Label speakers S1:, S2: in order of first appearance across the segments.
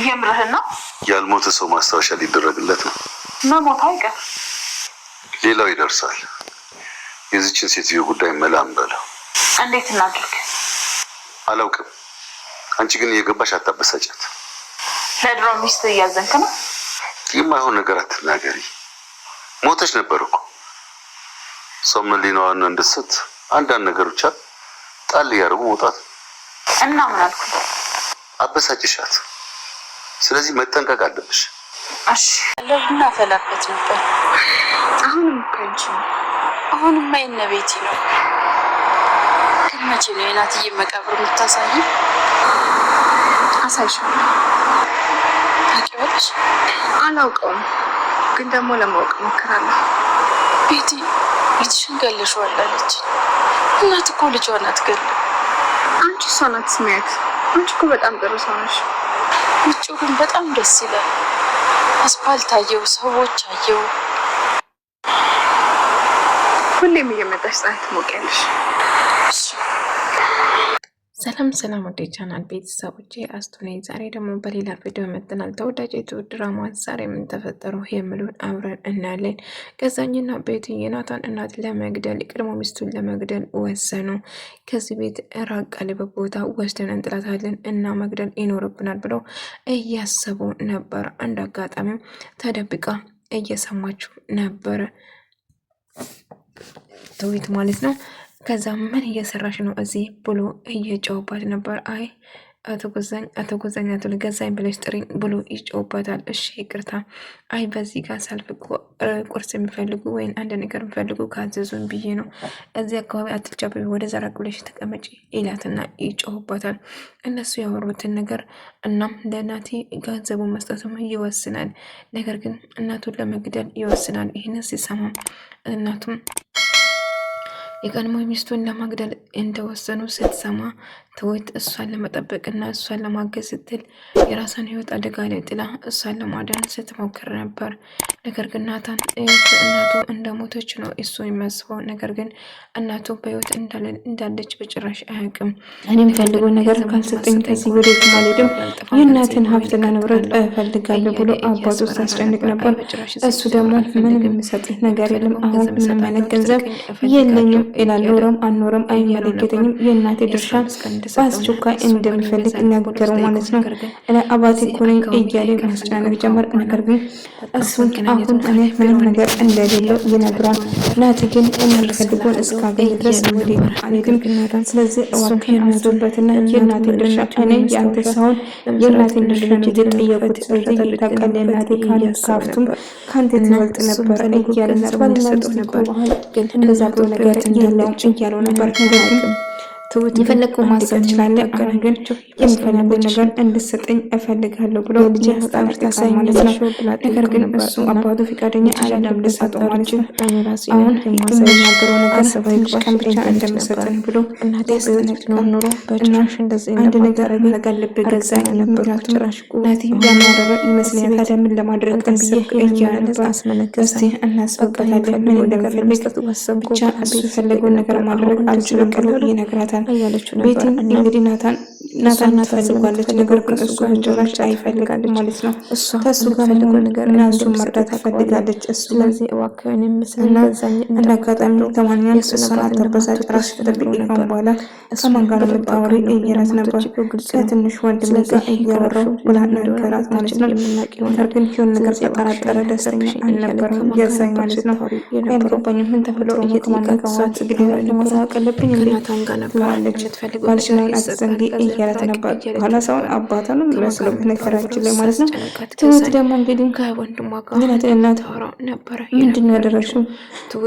S1: የምርህን ነው?
S2: ያልሞተ ሰው ማስታወሻ ሊደረግለት ነው።
S1: መሞት አይቀር፣
S2: ሌላው ይደርሳል። የዚችን ሴትዮ ጉዳይ መላም በለው።
S1: እንዴት እናድርግ?
S2: አላውቅም። አንቺ ግን እየገባሽ አታበሳጫት።
S1: ለድሮ ሚስት እያዘንክ ነው?
S2: የማይሆን ነገር አትናገሪ። ሞተች ነበር እኮ። ሰው ሊናዋን እንድትስት አንዳንድ ነገሮች ጣል እያደረጉ መውጣት
S1: እና ምን አልኩኝ?
S2: አበሳጭሻት። ስለዚህ መጠንቀቅ አለብሽ።
S1: እሺ ለቡና ፈላበት ነበር። አሁንም ከንቺ አሁንም ማይነ ቤቲ ነው። ግን መቼ ነው የናትዬ መቃብር የምታሳይ? አሳይሻለሁ። ታውቂዋለሽ? አላውቀውም፣ ግን ደግሞ ለማወቅ እሞክራለሁ። ቤቲ ልጅሽን ገለሽዋል አለች። እናት እኮ ልጇን አትገልም። አንቺ እሷ ናት ስሚያት። አንቺ እኮ በጣም ጥሩ ሰው ነሽ። ውጭው ግን በጣም ደስ ይላል። አስፋልት አየው፣ ሰዎች አየው። ሁሌም እየመጣሽ ፀሐይ ትሞቂያለሽ።
S3: ሰላም ወደ ቻናል ቤተሰቦቼ አስቱኔ ዛሬ ደግሞ በሌላ ቪዲዮ መጥተናል። ተወዳጅ ድራማ ዛሬ ምን ተፈጠረው የሚሉን አብረን እናያለን። ገዛኝና ቤቲ የናታን እናት ለመግደል ቀድሞ ሚስቱን ለመግደል ወሰኑ። ከዚህ ቤት ራቅ ያለ ቦታ ወስደን እንጥላታለን እና መግደል ይኖርብናል ብለው እያሰቡ ነበር። አንድ አጋጣሚ ተደብቃ እየሰማችሁ ነበር ትዊት ማለት ነው። ከዛ ምን እየሰራሽ ነው እዚህ ብሎ እየጨውባት ነበር። አይ አቶ ገዛኝ ገዛኝ ብለሽ ጥሪኝ ብሎ ይጨውባታል። እሺ ይቅርታ፣ አይ በዚህ ጋር ሳልፍ ቁርስ የሚፈልጉ ወይም አንድ ነገር የሚፈልጉ ካዘዙን ብዬ ነው። እዚህ አካባቢ አትጫበቢ፣ ወደ ዘራቅ ብለሽ ተቀመጪ ይላትና ይጨውባታል። እነሱ ያወሩትን ነገር እናም ለእናቴ ገንዘቡን መስጠቱም ይወስናል። ነገር ግን እናቱን ለመግደል ይወስናል። ይህንን ሲሰማ እናቱም የቀድሞ ሚስቱን ለማግደል እንደወሰኑ ስትሰማ ትዊት እሷን ለመጠበቅና እሷን ለማገዝ ስትል የራሷን ሕይወት አደጋ ላይ ጥላ እሷን ለማዳን ስትሞክር ነበር። ነገር ግን ናታን እናቱ እንደሞተች ነው እሱ የሚያስበው። ነገር ግን እናቱ በሕይወት እንዳለች በጭራሽ አያውቅም።
S4: እኔ የምፈልገው ነገር ካልሰጠኝ ከዚህ ወዴት አልሄድም፣ የእናትን ሀብትና ንብረት እፈልጋለሁ ብሎ አባቱ ሲያስጨንቅ ነበር። እሱ ደግሞ ምንም የሚሰጥህ ነገር የለም፣ አሁን ምንም አይነት ገንዘብ የለኝም ይላል። ኖረም አልኖረም አይመለከተኝም፣ የእናቴ ድርሻ በአስቸኳይ እንደሚፈልግ ነገረው ማለት ነው። አባቴ እኮ ነኝ እያለ ማስጨነቅ ጀመር። ነገር ግን እሱን አሁን እኔ ምንም ነገር እንደሌለው ይነግራል። ናቲ ግን የሚፈልገውን እስካገኝ ድረስ ወደ አልሄድም። ስለዚህ እባክህ ያዙበትና የእናቴ ድርሻ እኔ የአንተ ሳይሆን የእናቴን ድርሻ ነው የጠየቁት። ስለዚህ ታውቃለህ የእናቴ ካፍቱም ከአንተ ትበልጥ ነበር እያለ ነበር። ግን እንደዛ ብሎ ነገር የለውም እያለው ነበር። ነገር ግን የፈለገው ማሰብ ይችላል። አሁን ግን የሚፈልገው ነገር እንድሰጠኝ እፈልጋለሁ ብሎ ልጅ ያስታውቃል ማለት ነው። ነገር ግን እሱ አባቱ ፈቃደኛ አይደለም ልሰጠው ማለት ነው። አሁን የሚናገረው ነገር ቀን ብቻ እንደምሰጠን ብሎ እናቴ ኖሮ በጭራሽ እንደዚህ አንድ ነገር ለጋለብ ገዛኝ ነበር። እናቴ ያማረረ ይመስለኛል። ታዲያ ምን ለማድረግ ብዬ እያለ ነበር። እስቲ እናስበቃለን ምን እንደሚፈልግ ብቻ እሱ የፈለገውን ነገር ማድረግ አልችልም ብሎ ይነግራታል። ቤቲ እንግዲህ ናታን ትፈልጓለች። ነገር ግን እሱ ጭራሽ አይፈልጋልም ማለት ነው። ከእሱ ጋር ነገር እናሱን መርዳት ትፈልጋለች። እሱ ስለዚህ እባክህን እና እንደ አጋጣሚ ተማንኛም እሷን አልተበሳጭ ራስ ተጠብቂ ካሁን በኋላ ከማን ጋር የምታወሪ እየላት ነበር። ከትንሽ ወንድም ጋር እያወራው ብላ ነገራት ማለት ነው። ነገር ግን የሆነ ነገር ተጠራጠረ፣ ደስተኛ አልነበረም ገዛኝ ማለት ነው። አይገባኝም ምን ተብሎ ከማን ጋር ዋት እንግዲህ ለማሳወቅ አለብኝ ናታን ጋር ነበር ባልሽናን አትዘንጊ እያላት ነበር። በኋላ ሰውን አባቷ ነው የሚመስለው በነገራችን ላይ ማለት ነው። ትሁት ደግሞ እንግዲህ ከወንድሟ እናት
S1: ነበር።
S4: ምንድን ነው ያደረግሽው?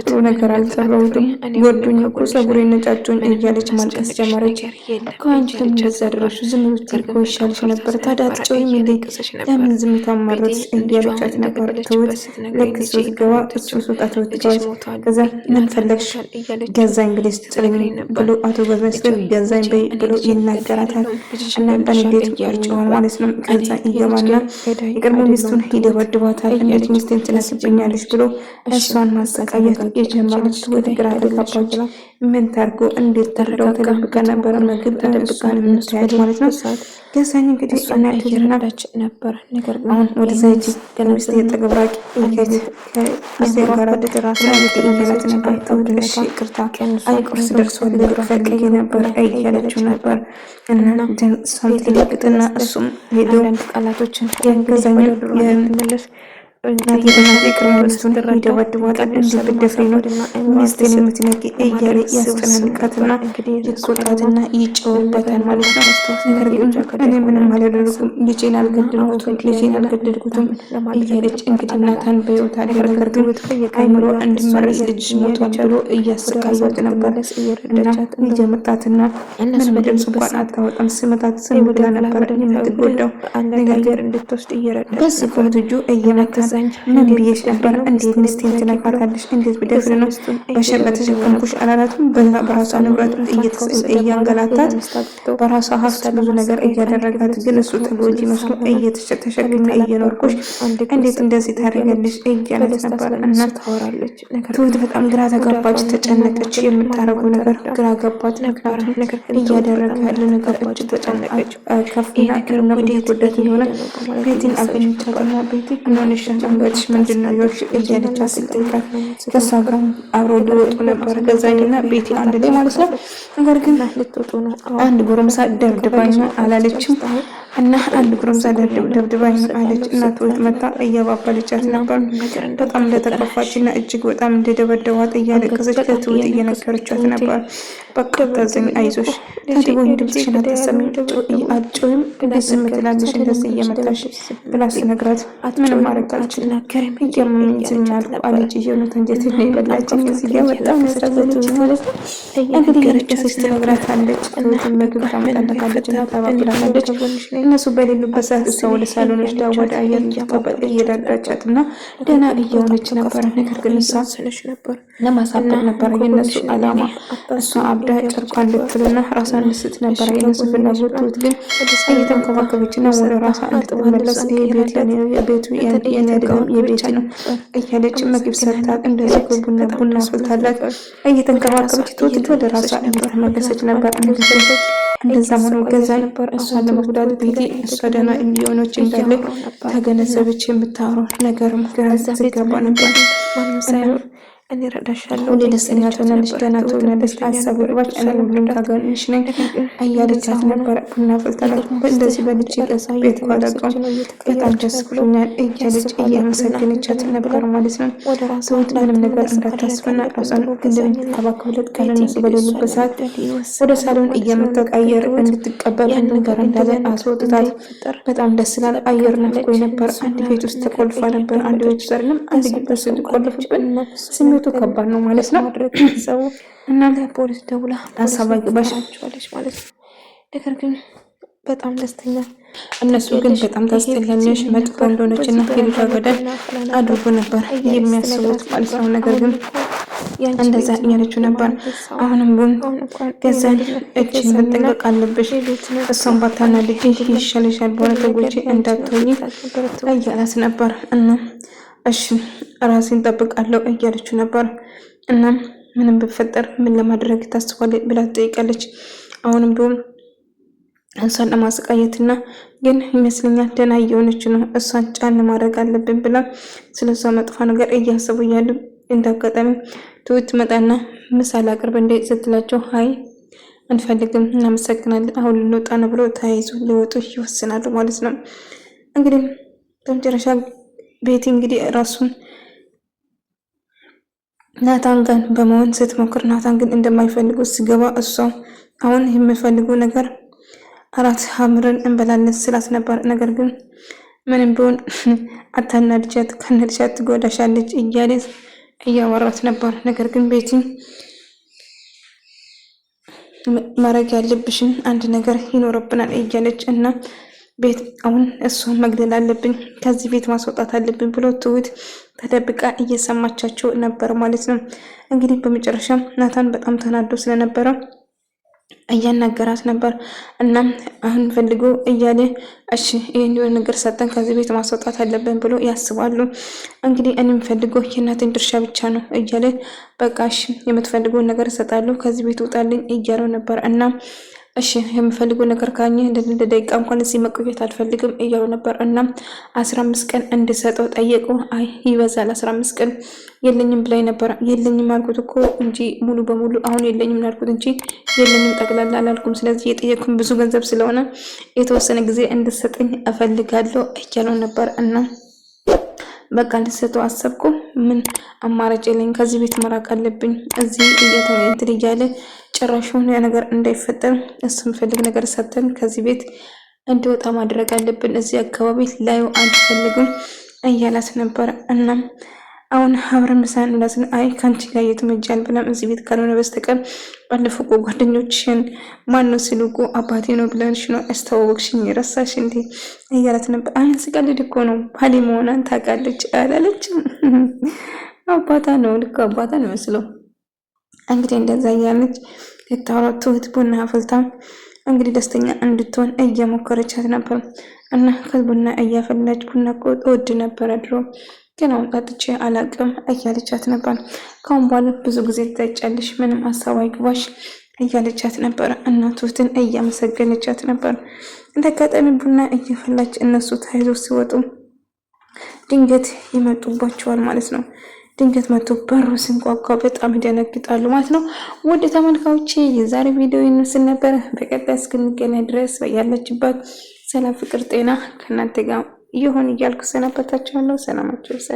S4: ጥሩ ነገር አልሰራሁትም፣ ጎዱኝ እኮ ፀጉሬን ነጫጩኝ እያለች ማልቀስ ጀመረች። ከአንቺ ለምን እንደዛ ያደረግሽው? ዝም ብትይ እኮ ይሻልሽ ነበር። ታዲያ አትጮይም እንዴ? ለምን ዝምታ መረጥሽ? እያለቻት ነበር። ትሁት ልክ እሱ ስትገባ እሱ ሱጣ ትወጥተዋል። ከዛ ምን ፈለግሽ? ገዛኝ እንግዲህ ስትጥለኝ ብሎ አቶ ገዛኝ ስል ገዛኝ በይ ብሎ ይናገራታል ይላታል። እና በንዴት ይጮሃል ማለት ነው። ከዛ ይገባና የቀድሞ ሚስቱን ይደበድባታል። እንዴት ሚስቴን ትነስብኛለች ብሎ እሷን ማሰቃየት የጀመረው ትሁት ግራ ተጋባች። ምን ታርጎ እንዴት ተረዳው? ተደብቃ ነበረ ምግብ ተደብቃ የምታያት ማለት ነው። ከዛኝ እንግዲህ እናትልና ነበር ነገር አሁን ወደ ዘይት ሚስቴ የተገብራቂ እንዴት ከአሴር ጋር እያለት ነበር። ተውደሽ ይቅርታ አይ ቁርስ ደርሷል ፈልጌ ነበር እያለችው ነበር። እና እሷም ትልቅትና እሱም ሄዶ ቃላቶችን ያገዛኝ የምትመለስ እናቴ ቅርብ ሚስቱን ይደበድባታል። እንዲህ ብትደፍሪ ነው ሚስቴን የምትነቂ እያለ ያስጨነቃትና ይቆጣትና ይጨውበታል ማለት ነው። ነገር ግን እኔ ምንም አላደረኩም፣ ልጄን አልገደልኩትም እያለች እንግዲህ ናታን በሕይወት አለ። ነገር ግን አይምሮ እንድመረዝ ልጅ ሞቷል ብሎ እያሰቃያት ነበር። እና እየመጣትና ምንም ድምፅ እንኳን አታወጣም። ስመታት ዝም ብላ ነበር የምትጎዳው። ነገር ግን እንድትወስድ እየረዳ በዚህ ቆት እጁ እየመታ ምን ብዬሽ ነበር? እንዴት ሚስቴን ትነካታለሽ? እንዴት ብደፍር ነው በሸበጥ ተሸከምኩሽ አላላትም? በራሷ ንብረት እያንገላታት በራሷ ሀብት ብዙ ነገር እያደረጋት ግን እሱ ተጎጂ መስሎ እየተሸከመ እየኖርኩሽ እንዴት እንደዚህ ታደርጋለሽ እያለት ነበር። እና ትሁት በጣም ግራ ተጋባች፣ ተጨነቀች። የምታደርገው ነገር ግራ ገባት። ምክንያቱም እያደረገ ያለ ነገር እጅግ ተጨነቀች። ከፍና ወደ ጉዳት የሆነ ቤትን አገኘቻትና ቤት ምንሆነሽ አንገትሽ ምንድነው ይወሽ እያለች አስጠይቃት ከሷ ጋር አብረው ሊወጡ ነበር ገዛኝና ቤቲ አንድ ላይ ማለት ነው። ነገር ግን ልትወጡ ነው አንድ ጎረምሳ ደብድባኝ አላለችም እና አንድ ጎረምሳ ደብድባኝ አለች። እናት ወጥ መጣ እያባባለቻት ነበር። በጣም እንደተከፋችና እጅግ በጣም እንደደበደዋት እያለቀሰች ለትሁት እየነገረቻት ነበር። በቃ ታዘኝ፣ አይዞሽ ታዲያ ድምፅሽን አታሰሚም አጭውም እንደዚህ የምትላለሽ እንደዚህ እየመጣሽ ብላ ስትነግራት ምንም ማድረግ አልችልም እያመመኝ ዝም አልኩ አለች። እየሆነ ተንጀት በላችን እዚህ ጋር በጣም ያሳዘነች ማለት ነው። እንግዲህ የረጨሰች ትነግራታለች። ትሁትን ምግብ ታመጣላታለች እና ታባብላታለች። እነሱ በሌሉበት ሰዓት እሷ ወደ ሳሎኖች ወደ አየር እያባበል እየዳዳቻት እና ደህና እየሆነች ነበር። ነገር ግን እሷ ለማሳደግ ነበር የነሱ አላማ። እሷ አብዳ ጨርቋን ልትልና ራሷን ልስት ነበር የነሱ ፍላጎት። ትሁት ግን እየተንከባከበችና ወደ ራሷ እንድትመለስ ቤቱ የኔ አይደለም የቤት ነው እያለች ምግብ ሰርታት እንደዚህ ቡና አስፈልታላት እየተንከባከበች ትሁት ወደ ራሷ እንድትመለሰች ነበር። እንደዛ ሆኖ ገዛኝ እሷን ለመጉዳት ቤቴ እሷ ደህና እንዲሆነች እንዳለ ተገነዘበች። የምታወራው ነገርም ግራ ትገባ ነበር። እኔ ረዳሻለሁ ሁሌ ደስተኛ ትሆናለች፣ ደህና ትሆናለች፣ ሀሳብ ግባች ሁሉም ካገኝሽ ነኝ እያለቻት ነበር። ቡና ፈልታላት እንደዚህ በልጅ ቤት ኳላቀም በጣም ደስ ብሎኛል እያለች እያመሰገነቻት ነበር ማለት ነው። ትሁት ምንም ነገር እንዳታስብና ራሷን እንደምትንከባከብለት ከነሱ በሌሉበት ሰዓት ወደ ሳሎን እየመጣች አየር እንድትቀበል ነገር እንዳለ አስወጥታት በጣም ደስ ይላል። አየር ናፍቆኝ ነበር። አንድ ቤት ውስጥ ተቆልፋ ነበር። አንድ ቤት ውስጥ አይደለም አንድ ግቢ ውስጥ ተቆልፍብን ስሜቱ ከባድ ነው ማለት ነው። ሰው እና ለፖሊስ ደውላ ሀሳብ አግባሻቸዋለች ማለት ነው። ነገር ግን በጣም ደስተኛ እነሱ ግን በጣም ታስጠላለች፣ መጥፎ እንደሆነች እና የልጇ ገዳይ አድርጎ ነበር የሚያስቡት ማለት ነው። ነገር ግን እንደዛ እያለችው ነበር። አሁንም ግን ገዛን እጅ መጠንቀቅ አለብሽ፣ እሷን ባታናድሽ ይሻልሻል፣ በሆነ ተጎጂ እንዳትሆኚ እያላት ነበር። እና እሺ ራሴን ጠብቃለሁ እያለችው ነበር። እና ምንም ብፈጠር ምን ለማድረግ ታስባለች ብላ ትጠይቃለች። አሁንም ቢሆን እሷን ለማሰቃየትና ግን ይመስለኛል ደህና እየሆነች ነው፣ እሷን ጫን ማድረግ አለብን ብላ ስለሷ መጥፎ ነገር እያሰቡ እያሉ እንዳጋጣሚ ትሁት መጣና ምሳሌ አቅርብ እንደ ስትላቸው አይ አንፈልግም እናመሰግናለን አሁን ልንወጣ ነው ብሎ ተያይዞ ሊወጡ ይወስናሉ ማለት ነው። እንግዲህ በመጨረሻ ቤቲ እንግዲህ ራሱን ናታን ጋር በመሆን ስትሞክር ናታን ግን እንደማይፈልጉ ሲገባ እሷ አሁን የምፈልገው ነገር አራት ሀምረን እንበላለን ስላት ነበር። ነገር ግን ምንም ቢሆን አታናድጃት፣ ካናድጃት ትጎዳሻለች እያለ እያወራት ነበር። ነገር ግን ቤቲ ማድረግ ያለብሽን አንድ ነገር ይኖርብናል እያለች እና ቤት አሁን እሷን መግደል አለብኝ፣ ከዚህ ቤት ማስወጣት አለብኝ ብሎ ትሁት ተደብቃ እየሰማቻቸው ነበር ማለት ነው። እንግዲህ በመጨረሻ ናታን በጣም ተናዶ ስለነበረ እያናገራት ነበር። እናም አሁን ፈልጎ እያለ እሺ ይሄን ነገር ሰጠን ከዚህ ቤት ማስወጣት አለብን ብሎ ያስባሉ። እንግዲህ እኔም ፈልጎ የእናቴን ድርሻ ብቻ ነው እያለ በቃ እሺ የምትፈልገውን ነገር እሰጣለሁ ከዚህ ቤት ውጣልኝ እያለው ነበር። እና እሺ የምፈልገው ነገር ካኘ ለደቂቃ እንኳን እዚህ መቆየት አልፈልግም እያሉ ነበር። እና 15 ቀን እንድሰጠው ጠየቁ። አይ ይበዛል 15 ቀን የለኝም ብላይ ነበር። የለኝም አልኩት እኮ እንጂ ሙሉ በሙሉ አሁን የለኝም አልኩት እንጂ የለኝም ጠቅላላ አላልኩም። ስለዚህ የጠየቅኩም ብዙ ገንዘብ ስለሆነ የተወሰነ ጊዜ እንድሰጠኝ እፈልጋለሁ እያለው ነበር። እና በቃ እንድሰጠው አሰብኩ። ምን አማራጭ የለኝ፣ ከዚህ ቤት መራቅ አለብኝ። እዚህ እንትን እያለ ጭራሹን ያ ነገር እንዳይፈጠር እሱ የሚፈልግ ነገር ሰጥተን ከዚህ ቤት እንዲወጣ ማድረግ አለብን። እዚህ አካባቢ ላዩ አልፈልግም እያላት ነበር። እናም አሁን አብረን ምሳ እንብላስን። አይ ከአንቺ ጋር የትም ሄጄ አልበላም እዚህ ቤት ካልሆነ በስተቀር ባለፈው እኮ ጓደኞችሽን ማነው ሲሉ እኮ አባቴ ነው ብለንሽ ነው ያስተዋወቅሽኝ ረሳሽ እንዴ እያላት ነበር። አይ ስቀልድ እኮ ነው ባሌ መሆኗን ታውቃለች አላለችም። አባታ ነው ልክ አባታ ነው መስሎ እንግዲህ እንደዛ እያለች የታወራው ትሁት ቡና አፍልታ እንግዲህ ደስተኛ እንድትሆን እየሞከረቻት ነበር። እና ከቡና እያፈላች ቡና እኮ እወድ ነበረ ድሮ ግን አሁን ጠጥቼ አላቅም እያለቻት ነበር። ካሁን በኋላ ብዙ ጊዜ ትጠጫለሽ ምንም ሀሳብ አይግባሽ እያለቻት ነበር። እና ትሁትን እያመሰገነቻት ነበር። እንደ አጋጣሚ ቡና እየፈላች እነሱ ተያይዞ ሲወጡ ድንገት ይመጡባቸዋል ማለት ነው። ድንገት መጥቶ በሩ ሲንኳኳ በጣም ይደነግጣሉ ማለት ነው። ወደ ተመልካዮቼ የዛሬ ቪዲዮ ይመስል ነበር። በቀጣይ እስክንገናኝ ድረስ ያለችበት ሰላም፣ ፍቅር፣ ጤና ከእናንተ ጋር ይሁን እያልኩ ሰናበታችኋለሁ። ሰላማችሁ ይብዛ።